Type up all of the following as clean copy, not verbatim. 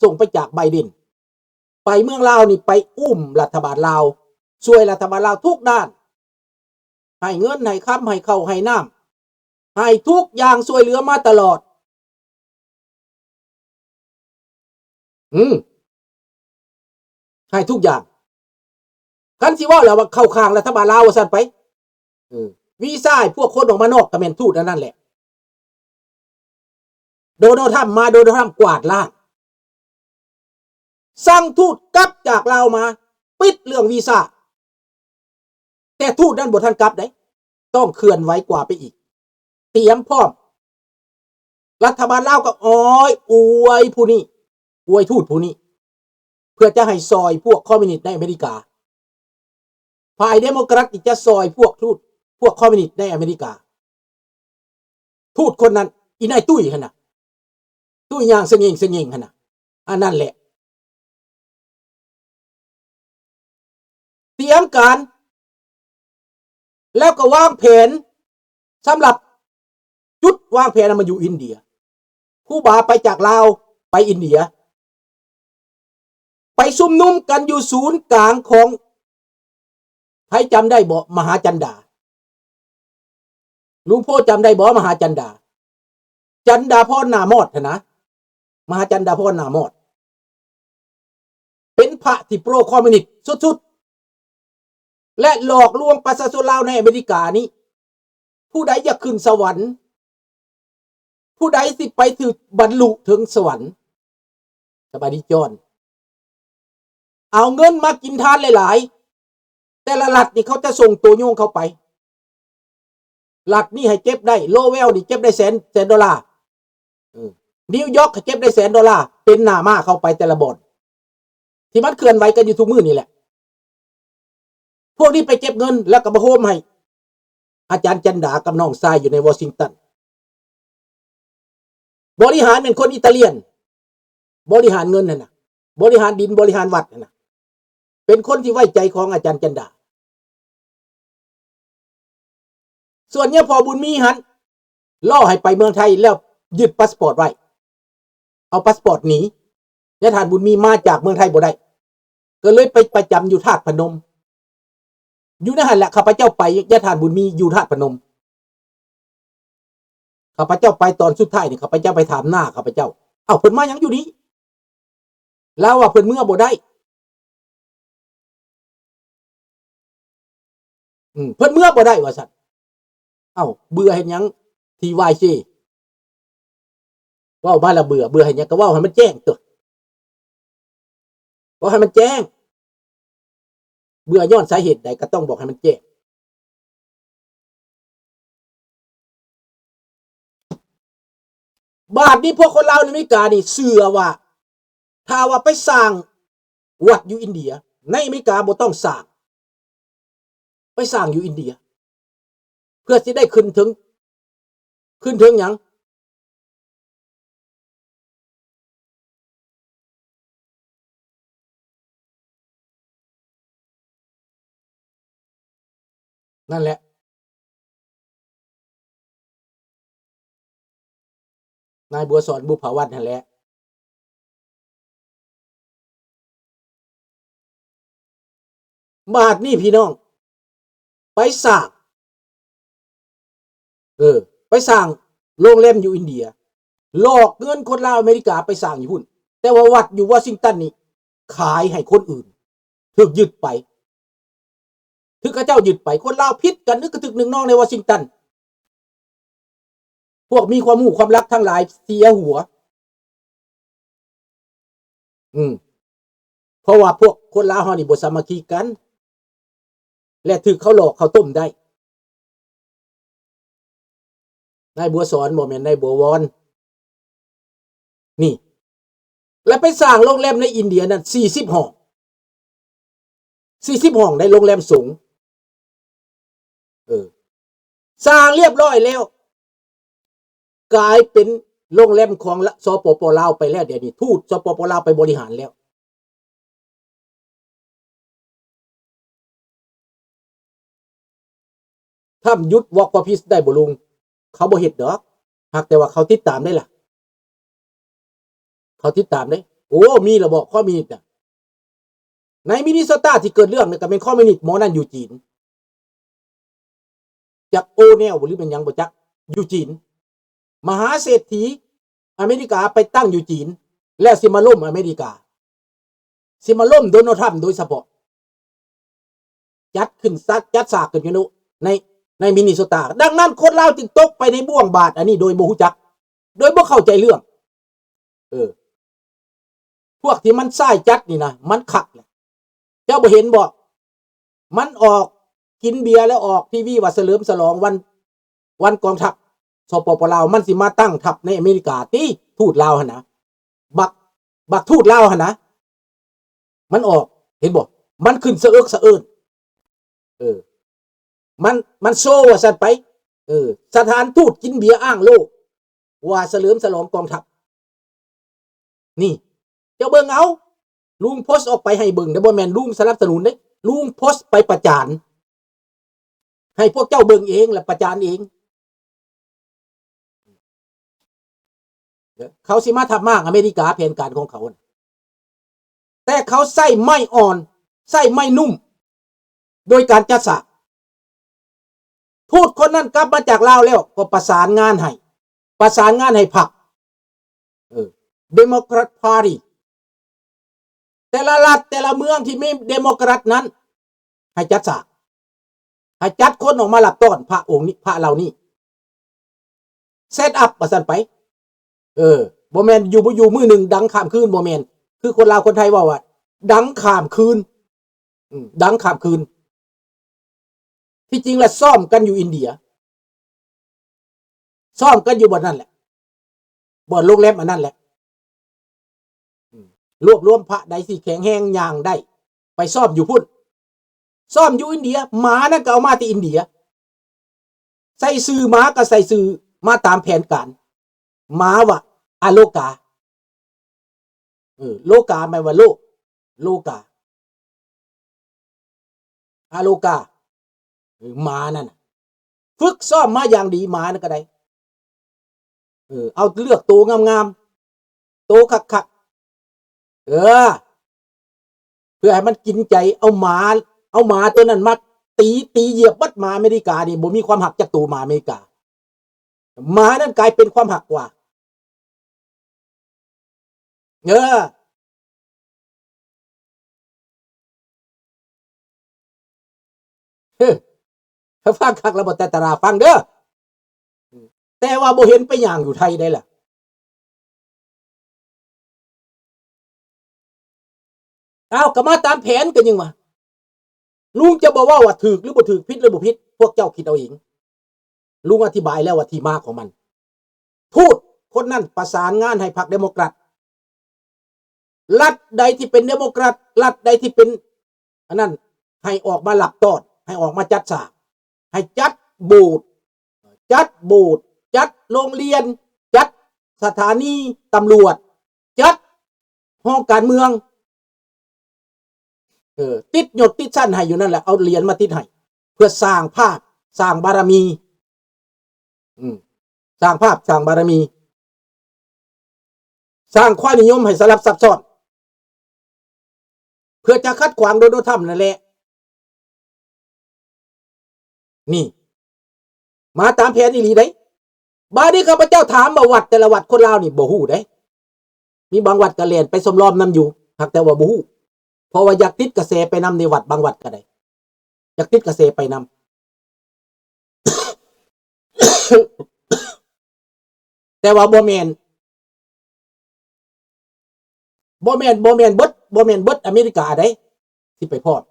ส่งไปจากไบเดนไปเมืองลาวนี่ไปอุ้มรัฐบาลลาวช่วยรัฐบาลลาวทุกด้านให้เงินให้ค้ำให้ข้าวให้น้ำให้ทุกอย่างช่วยเหลือมาตลอดให้ทุกอย่างกันสิว่าแล้วว่าเข้าข้างรัฐบาลลาวว่าซั่นไปวีซ่าพวกคนออกมานอกก็แม่นทูตนั่นแหละโดนัลด์ทรัมป์มาโดนัลด์ทรัมป์กวาดล้างสั่งทูตกลับจากลาวมาปิดเรื่องวีซ่าแต่ทูตนั้นบ่ทันกลับได้ต้องเคลื่อนไหวกว่าไปอีกเตรียมพร้อมรัฐบาลลาวก็อวยผู้นี้อวยทูตผู้นี้เพื่อจะให้ซอยพวกคอมมิวนิสต์ในอเมริกาฝ่ายเดโมแครตจะซอยพวกทูตพวกคอมมิวนิสต์ในอเมริกาทูตคนนั้นอีนายตุ้ยหั่นน่ะตุ้ยย่างเสง่งหั่นน่ะอันนั้นแหละเตรียมการแล้วก็วางแผนสำหรับจุดวางแผนมันอยู่อินเดียผู้บาไปจากลาวไปอินเดียไปซุ่มนุมกันอยู่ศูนย์กลางของใครจำได้บ่มหาจันดาลุงพ่อจำได้บ่มหาจันดาพรนามอดนะมหาจันดาพรนามอดเป็นพระที่โปรคอมมิวนิสต์สุดๆและหลอกลวงประชาชนลาวในอเมริกานี้ผู้ใดอยากขึ้นสวรรค์ผู้ใดสิไปถึงบรรลุถึงสวรรค์สบายดีจอนเอาเงินมากินทานหลายๆแต่ละรัฐนี่เขาจะส่งตัวโยงเข้าไปรัฐนี่ให้เก็บได้โลเวลนี่เก็บได้แสนดอลลาร์นิวยอร์กเก็บได้$100,000เป็นหน้ามาเข้าไปแต่ละบ่อนที่มันเคลื่อนไหวกันอยู่ทุกมื้อนี่แหละพวกนี้ไปเก็บเงินแล้วก็มาโฮมให้อาจารย์จันดากับน้องชายอยู่ในวอชิงตันบริหารเป็นคนอิตาเลียนบริหารเงินน่ะบริหารดินบริหารวัดน่ะเป็นคนที่ไว้ใจของอาจารย์จันดาส่วนเนี่ยพอบุญมีหันล่อให้ไปเมืองไทยแล้วยึดพาสปอร์ตไว้เอาพาสปอร์ตหนีญาติทานบุญมีมาจากเมืองไทยบ่ได้ก็เลยไปประจำอยู่ธาตุพนมอยู่นั่นแหละข้าพเจ้าไปญาติทานบุญมีอยู่ธาตุพนมข้าพเจ้าไปตอนสุดท้ายนี่ข้าพเจ้าไปถามหน้าข้าพเจ้าเอ้าเพิ่นมาหยังอยู่นี่แล้วว่าเพิ่นเมื่อบ่ได้เพิ่นเมื่อบ่ได้ว่าซั่นเอ้าเบื่อเฮ็ดหยังที่วายซีเว้ามาละเบื่อเฮ็ดหยังก็เว้าให้มันแจ้งตัวบ่ให้มันแจ้งเบื่อย้อนสาเหตุใดก็ต้องบอกให้มันแจ้งบาดนี้พวกคนลาวในอเมริกานี่เชื่อว่าถ้าว่าไปสร้างวัดอยู่อินเดียในอเมริกาบ่ต้องสร้างไปสร้างอยู่อินเดียเพื่อสิได้ขึ้นถึงหยังนั่นแหละนายบัวสอนบุภาวัฒน์นั่นแหละบาดนี้พี่น้องไปสร้างไปสร้างโรงแรมอยู่อินเดียหลอกเงินคนลาวอเมริกาไปสร้างอยู่พุ่นแต่ว่าวัดอยู่วอชิงตันนี่ขายให้คนอื่นถูกยึดไปถึงกระเจ้ายึดไปคนลาวพิษกันนึกกระทึกหนึ่งน้องในวอชิงตันพวกมีความหูความรักทั้งหลายเสียหัวเพราะว่าพวกคนลาวเฮานี่บ่สามัคคีกันและถูกเขาหลอกเขาต้มได้นายบัวสอนบ่แม่นนายบัววอนนี่แล้วไปสร้างโรงแรมในอินเดียนั่น40ห้องในโรงแรมสูงสร้างเรียบร้อยแล้วกลายเป็นโรงแรมของสปป.ลาวไปแล้วเดี๋ยวนี้ทูตสปป.ลาวไปบริหารแล้วถ้ายุดวอล์กพีซได้บ่ลุงเขาบ่เฮ็ดดอกหากแต่ว่าเขาติดตามได้ล่ะเขาติดตามได้ โอ้มีระบบคอมมิวนิสต์ในมินนิโซตาที่เกิดเรื่องเนี่ยก็เป็นคอมมิวนิสต์หมอนั่นอยู่จีนจากโอเนลหรือเป็นยังบ่จักอยู่จีนมหาเศรษฐีอเมริกาไปตั้งอยู่จีนและสิมาล่มอเมริกาสิมาล่มโดนัลด์ทรัมป์โดยเฉพาะจัดขึ้นจัดฉากขึ้นอยู่ในมินนิโซตาดังนั้นคนลาวจึงตกไปในบ่วงบาทอันนี้โดยบ่ฮู้จักโดยบ่เข้าใจเรื่องพวกที่มันซ้ายจัดนี่นะมันคักแหละเจ้าบ่เห็นบ่มันออกกินเบียร์แล้วออกทีวีว่าเฉลิมฉลองวันกองทัพสปปลาวมันสิมาตั้งทัพในอเมริกาติทูตลาวหั่นนะบักทูตลาวหั่นนะมันออกเห็นบ่มันขึ้นสะเอิกสะเอิญมันโชว์ว่าซั่นไปสถานทูตกินเบียร์อ้างโลกว่าเฉลิมฉลองกองทัพนี่เจ้าเบิ่งเอาลุงโพสต์ออกไปให้เบิ่งแต่บ่แม่นลุงสนับสนุนเด้ลุงโพสต์ไปประจานให้พวกเจ้าเบิ่งเองและประจานเองเขาสิมาทับมากอเมริกาแผนการของเขาแต่เขาใส่ไม้อ่อนใส่ไม้นุ่มโดยการจัดฉากทูตคนนั้นกลับมาจากลาวแล้วก็ประสานงานให้พรรคเดโมแครตพาร์ตี้แต่ละรัฐแต่ละเมืองที่มีเดโมแครตนั้นให้จัดฉากให้จัดคนออกมาหลับต้อนพระองค์นี้พระเหล่านี้เซตอัพประสันไปบ่แมนอยู่มือหนึ่งดังข้ามคืนบ่แมนคือคนลาวคนไทยว่าดังข้ามคืนดังข้ามคืนที่จริงแล้วซ่อมกันอยู่อินเดียซ่อมกันอยู่บ่นั่นแหละบ่โรงแรมอันนั้นแหละรวบรวมพระใดสิแข็งแห้งอย่างได้ไปซ่อมอยู่พุ่นซ่อมอยู่อินเดียหมานั่นก็เอามาที่อินเดียใส่ซื้อหมาก็ใส่ซื้อมาตามแผนการหมาว่าอะโลกาโลกาหมายว่าโลกาอะโลกาหมานั่นฝึกซ้อมมาอย่างดีหมานั่นก็ได้เอาเลือกตัวงามๆตัวคักๆเพื่อให้มันกินใจเอาหมาตัวนั้นมาตีเหยียบบัดหมาอเมริกานี่บ่มีความหักจากตัวหมาอเมริกาหมานั่นกลายเป็นความหักกว่าถ้าฟังคักแล้วบ่แต่ตราฟังเด้อแต่ว่าบ่เห็นไปอย่างอยู่ไทยได้ล่ะเอาก็มาตามแผนกันยังวะลุงจะบอกว่าถูกหรือบ่ถูกผิดหรือบ่ผิดพวกเจ้าคิดเอาเองลุงอธิบายแล้วว่าที่มาของมันทูตคนนั้นประสานงานให้พรรคเดโมแครตรัฐใดที่เป็นเดโมแครตรัฐใดที่เป็นอันนั้นให้ออกมาหลับต้อนให้ออกมาจัดฉากให้จัดโบสถ์จัดโรงเรียนจัดสถานีตำรวจจัดห้องการเมืองติดหยดติดสั้นให้อยู่นั่นแหละเอาเหรียญมาติดให้เพื่อสร้างภาพสร้างบารมีสร้างภาพสร้างบารมีสร้างความนิยมให้สลับซับซ้อนเพื่อจะคัดขวางโดนัลด์ทรัมป์นั่นแหละนี่มาตามแผนอีหลีได้บาดนี้ข้าพเจ้าถามว่าวัดแต่ละวัดคนลาวนี่บ่ฮู้ได้มีบางวัดก็เล่นไปสมรอมนํอยู่หากแต่ว่าบ่ฮู้เพราะว่าอยากติดกระแสไปนำในวัดบางวัดก็ได้อยากติดกระแสไปนำ แต่ว่าบ่แม่นเบิดอเมริกาได้ที่ไปพอด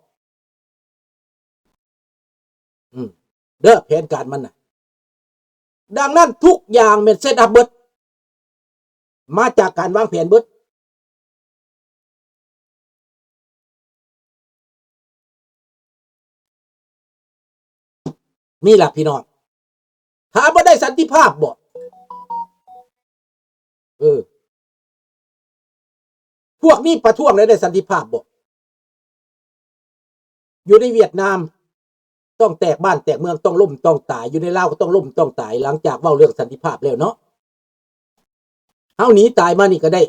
เด้อแผนการมันน่ะดังนั้นทุกอย่างเป็นเซตอัพเบิดมาจากการวางแผนเบิดมีหลักพี่น้องถามว่าได้สันติภาพบ่พวกนี้ประท้วงแล้วได้สันติภาพบ่อยู่ในเวียดนามต้องแตกบ้านแตกเมืองต้องล่มต้องตายอยู่ในลาวก็ต้องล่มต้องตายหลังจากเว้าเรื่องสันติภาพแล้วเนาะเฮาหนีตายมานี่ก็ได้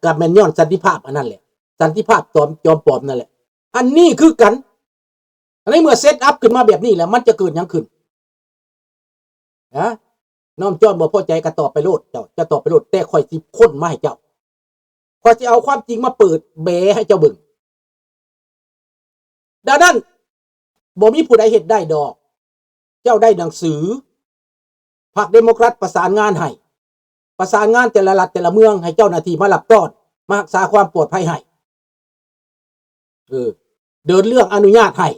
กับแมนยอนสันติภาพอันนั้นแหละสันติภาพจอมปลอมนั่นแหละอันนี้คือกันอันนี้เมื่อเซตอัพขึ้นมาแบบนี้แล้วมันจะเกิดยังขึ้นนะน้อมจอนบ่พอใจก็ตอบไปโลดเจ้าจะตอบไปโลดแต่ข่อยสิค้นมาให้เจ้าข่อยสิเอาความจริงมาเปิดแบให้เจ้าเบิ่งดังนั้นบ่มีผู้ใดเฮ็ดได้ดอกเจ้าได้หนังสือพรรคเดโมแครตประสานงานให้ประสานงานแต่ละรัฐแต่ละเมืองให้เจ้าหน้าที่มารับต้อนมารักษาความปลอดภัยให้เดินเรื่องอนุญาตให้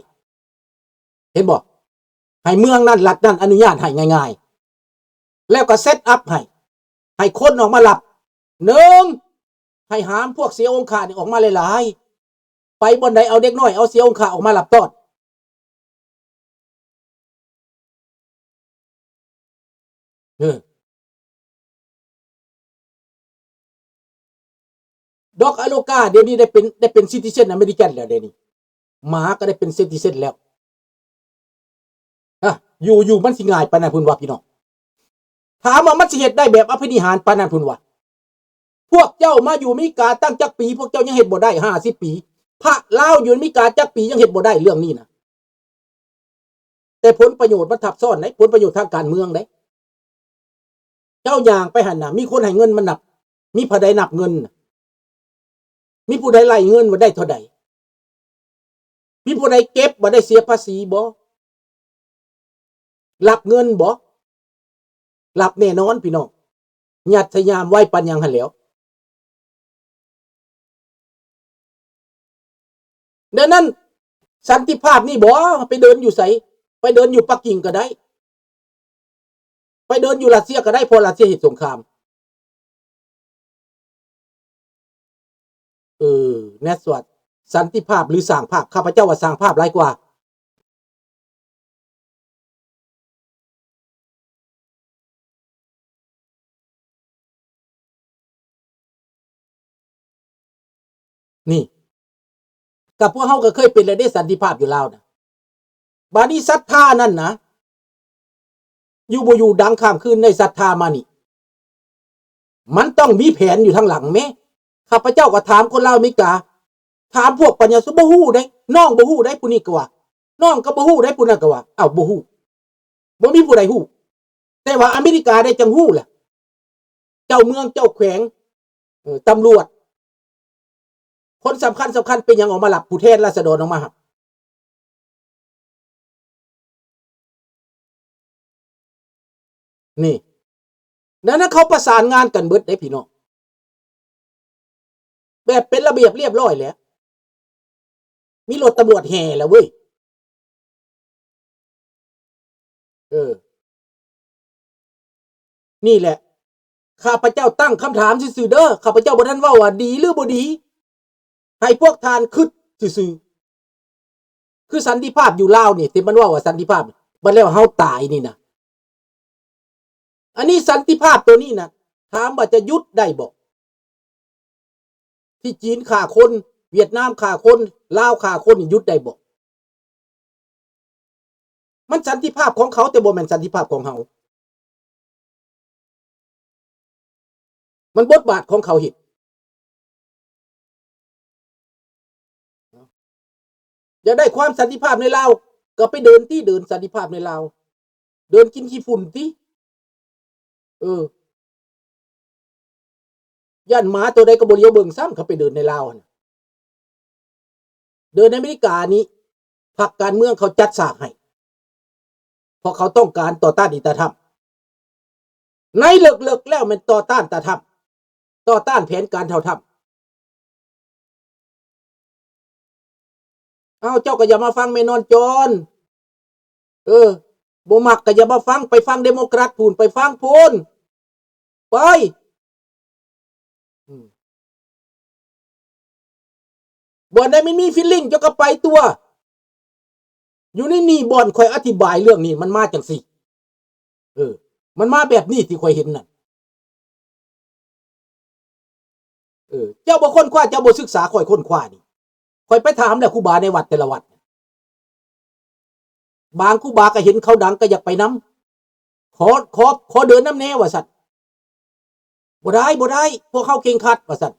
เห็นบ่ให้เมืองนั้นรัฐนั้นอนุญาตให้ง่ายๆแล้วก็เซตอัพให้คนออกมารับหนึ่งให้หามพวกเสียองค์ขานี่ออกมาหลายๆไปบนใดเอาเด็กน้อยเอาเสียองค์ขาออกมารับต้อนดอกอโลกาเดี๋ยวนี้ได้เป็นซิติเซนอเมริกันแล้วเดี๋ยวนี้หมาก็ได้เป็นซิติเซนแล้วอยู่มันสิง่ายปานนั้นพุ่นว่าพี่น้องถามว่ามันสิเฮ็ดได้แบบอภินิหารปานนั้นพุ่นว่าพวกเจ้ามาอยู่อเมริกาตั้งจักปีพวกเจ้ายังเฮ็ดบ่ได้50ปีพระลาวอยู่อเมริกาจักปียังเฮ็ดบ่ได้เรื่องนี้นะแต่ผลประโยชน์มันทับซ้อนไหนผลประโยชน์ทางการเมืองไหนเจ้าอย่างไปหันน่ะมีคนให้เงินมันนับมีผู้ใดนับเงินมีผู้ใดไล่เงินว่าได้เท่าใดมีผู้ใดเก็บว่าได้เสียภาษีบ่รับเงินบ่รับแน่นอนพี่น้องยัดทะยามไว้ปันยังหันแหล้วดังนั้นสันติภาพนี่บ่ไปเดินอยู่ไสไปเดินอยู่ปักกิ่งก็ได้ไปเดินอยู่รัสเซียก็ได้พอรัสเซียเฮ็ดสงครามแน่สวดสันติภาพหรือสร้างภาพข้าพเจ้าว่าสร้างภาพหลายกว่านี่กับพวกเฮาก็เคยเป็นแล้วได้สันติภาพอยู่ลาวนะบาดนี้ศรัทธานั่นนะอยู่บ่อยู่ดังข้ามคืนในศรัทธามานี่มันต้องมีแผนอยู่ทางหลังแม้ข้าพเจ้าก็ถามคนลาวอเมริกาถามพวกปัญญาสุบ่ฮู้ได้น้องบ่ฮู้ได้ผู้นี้ก็ว่าน้องก็บ่ฮู้ได้ผู้นั้นก็ว่าอ้าวบ่ฮู้บ่มีผู้ใดฮู้แต่ว่าอเมริกาได้จังฮู้แหละเจ้าเมืองเจ้าแขวงตำรวจคนสำคัญเป็นหยังออกมารับผู้แทนราษฎรออกมาครับนี่นั้นเขาประสานงานกันเบิดได้พี่น้องแบบเป็นระเบียบเรียบร้อยแล้วมีรถตำรวจแห่แล้วเว้ยนี่แหละข้าพเจ้าตั้งคำถามซื่อๆเด้อข้าพเจ้าบ่ทันเว้าว่าดีหรือบ่ดีให้พวกทานคิดซื่อๆคือสันติภาพอยู่ลาวนี่ที่มันว่าสันติภาพมันแล้วเฮาตายนี่นะอันนี้สันติภาพตัวนี้นะถามว่าจะยุดได้บ่ที่จีนฆ่าคนเวียดนามฆ่าคนลาวฆ่าคนนี่ยุดได้บ่มันสันติภาพของเขาแต่บ่แม่นสันติภาพของเฮามันบทบาทของเขาเฮ็ดอยากได้ความสันติภาพในลาวก็ไปเดินที่เดินสันติภาพในลาวเดินกินขี้ฝุ่นติย่านหมาตัวใดก็บ่เลี้ยวเบิ่งซ้ำเขาไปเดินในลาวเดินในอเมริกานี้พรรคการเมืองเขาจัดฉากให้เพราะเขาต้องการต่อต้านอิสลามในเลิกๆแล้วมันต่อต้านตาธรรมต่อต้านแผนการเท่าธรรมเอาเจ้าก็อย่ามาฟังแม่นอนจรบ่มักก็อย่ามาฟังไปฟังเดโมแครตพูนไปฟังพูนไปบ่ได้ไม่มีฟีลลิ่งเจ้าก็ไปตัวอยู่ในนี่บ่อนค่อยอธิบายเรื่องนี้มันมาจังซี่มันมาแบบนี้ที่ค่อยเห็นน่ะเจ้าบ่ค้นคว้าเจ้าบ่ศึกษาค่อยค้นคว้านี่ค่อยไปถามแล้วครูบาในวัดแต่ละวัดบางครูบาก็เห็นเขาดังก็อยากไปนำขอเดินน้ำแน่ว่าสัตว์ บ่ได้พวกเขาเข่งขัดว่าซั่น